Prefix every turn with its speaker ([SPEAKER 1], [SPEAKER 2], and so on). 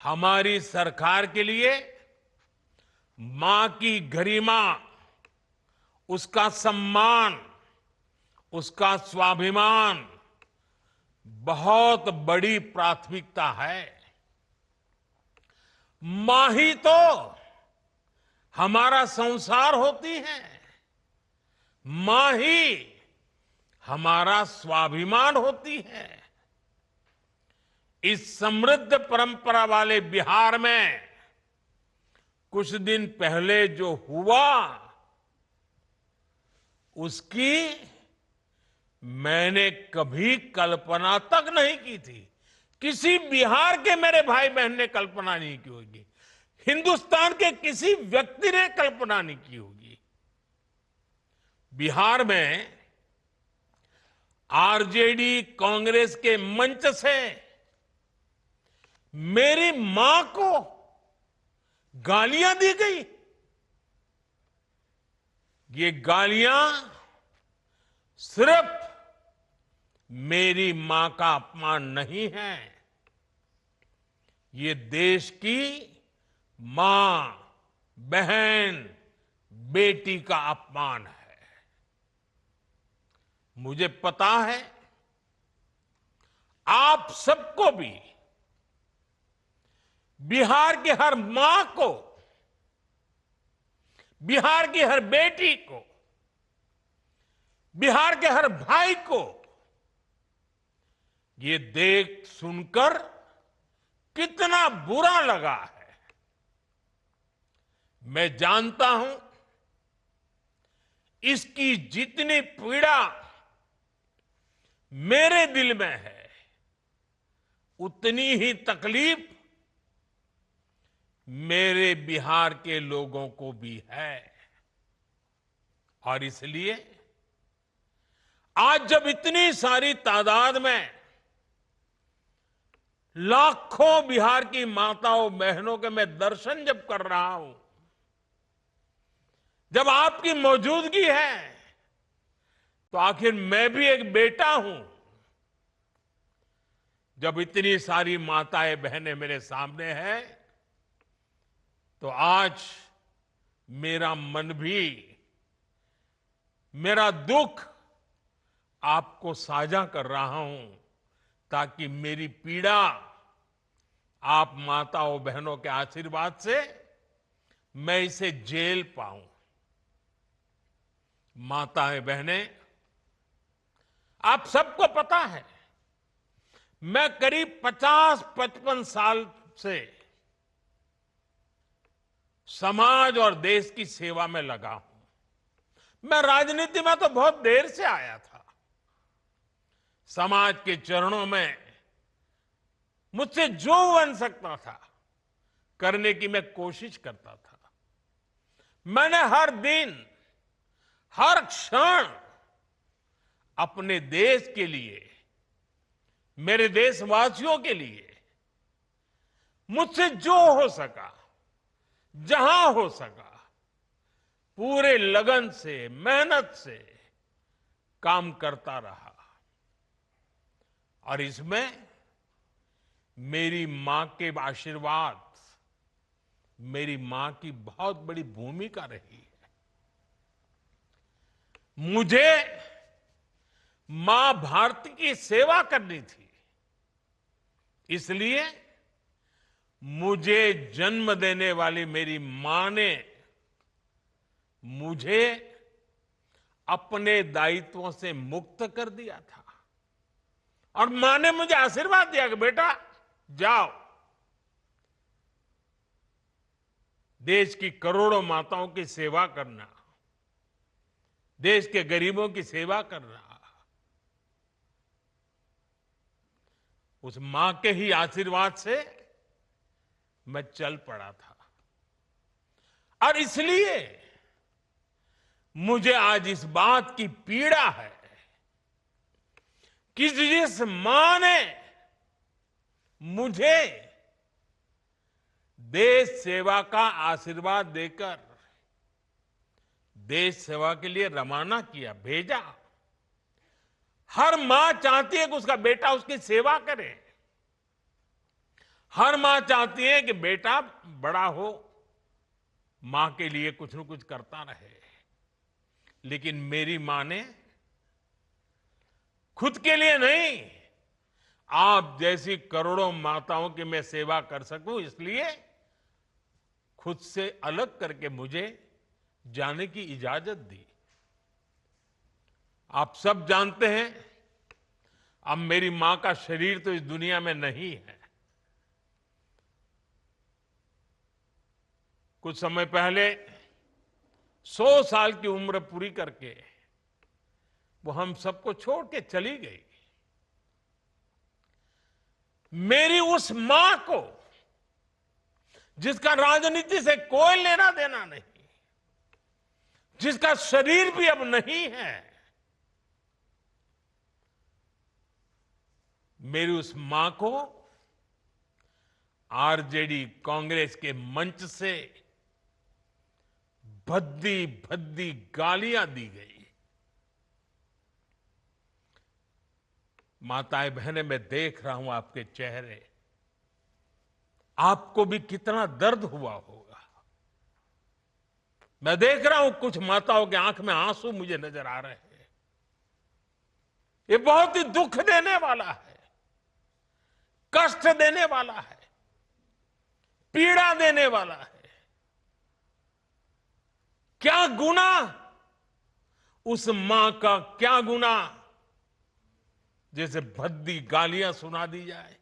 [SPEAKER 1] हमारी सरकार के लिए मां की गरिमा, उसका सम्मान, उसका स्वाभिमान बहुत बड़ी प्राथमिकता है। मां ही तो हमारा संसार होती है। मां ही हमारा स्वाभिमान होती है। इस समृद्ध परंपरा वाले बिहार में कुछ दिन पहले जो हुआ, उसकी मैंने कभी कल्पना तक नहीं की थी। किसी बिहार के मेरे भाई बहन ने कल्पना नहीं की होगी। हिंदुस्तान के किसी व्यक्ति ने कल्पना नहीं की होगी। बिहार में आरजेडी कांग्रेस के मंच से मेरी मां को गालियां दी गई। ये गालियां सिर्फ मेरी मां का अपमान नहीं है, ये देश की मां, बहन, बेटी का अपमान है। मुझे पता है आप सबको भी, बिहार की हर मां को, बिहार की हर बेटी को, बिहार के हर भाई को ये देख सुनकर कितना बुरा लगा है। मैं जानता हूं इसकी जितनी पीड़ा मेरे दिल में है, उतनी ही तकलीफ मेरे बिहार के लोगों को भी है। और इसलिए आज जब इतनी सारी तादाद में लाखों बिहार की माताओं बहनों के मैं दर्शन जब कर रहा हूं, जब आपकी मौजूदगी है, तो आखिर मैं भी एक बेटा हूं। जब इतनी सारी माताएं बहनें मेरे सामने हैं, तो आज मेरा मन भी, मेरा दुख आपको साझा कर रहा हूं, ताकि मेरी पीड़ा आप माताओं बहनों के आशीर्वाद से मैं इसे झेल पाऊं। माताएं बहनें, आप सबको पता है मैं करीब 50-55 साल से समाज और देश की सेवा में लगा हूं। मैं राजनीति में तो बहुत देर से आया था। समाज के चरणों में मुझसे जो बन सकता था करने की मैं कोशिश करता था। मैंने हर दिन, हर क्षण अपने देश के लिए, मेरे देशवासियों के लिए मुझसे जो हो सका, जहां हो सका, पूरे लगन से, मेहनत से काम करता रहा। और इसमें मेरी मां के आशीर्वाद, मेरी मां की बहुत बड़ी भूमिका रही है। मुझे मां भारती की सेवा करनी थी, इसलिए मुझे जन्म देने वाली मेरी मां ने मुझे अपने दायित्वों से मुक्त कर दिया था। और मां ने मुझे आशीर्वाद दिया कि बेटा जाओ, देश की करोड़ों माताओं की सेवा करना, देश के गरीबों की सेवा करना। उस मां के ही आशीर्वाद से मैं चल पड़ा था। और इसलिए मुझे आज इस बात की पीड़ा है कि जिस मां ने मुझे देश सेवा का आशीर्वाद देकर देश सेवा के लिए रवाना किया, भेजा। हर मां चाहती है कि उसका बेटा उसकी सेवा करे। हर मां चाहती है कि बेटा बड़ा हो, मां के लिए कुछ न कुछ करता रहे। लेकिन मेरी मां ने खुद के लिए नहीं, आप जैसी करोड़ों माताओं की मैं सेवा कर सकूं, इसलिए खुद से अलग करके मुझे जाने की इजाजत दी। आप सब जानते हैं, अब मेरी मां का शरीर तो इस दुनिया में नहीं है। कुछ समय पहले 100 साल की उम्र पूरी करके वो हम सबको छोड़ के चली गई। मेरी उस मां को, जिसका राजनीति से कोई लेना देना नहीं, जिसका शरीर भी अब नहीं है, मेरी उस मां को आरजेडी कांग्रेस के मंच से भद्दी भद्दी गालियां दी गई। माताएं बहनें, मैं देख रहा हूं आपके चेहरे, आपको भी कितना दर्द हुआ होगा। मैं देख रहा हूं कुछ माताओं के आंख में आंसू मुझे नजर आ रहे हैं। ये बहुत ही दुख देने वाला है, कष्ट देने वाला है, पीड़ा देने वाला है। क्या गुना, उस मां का क्या गुना जैसे भद्दी गालियां सुना दी जाए।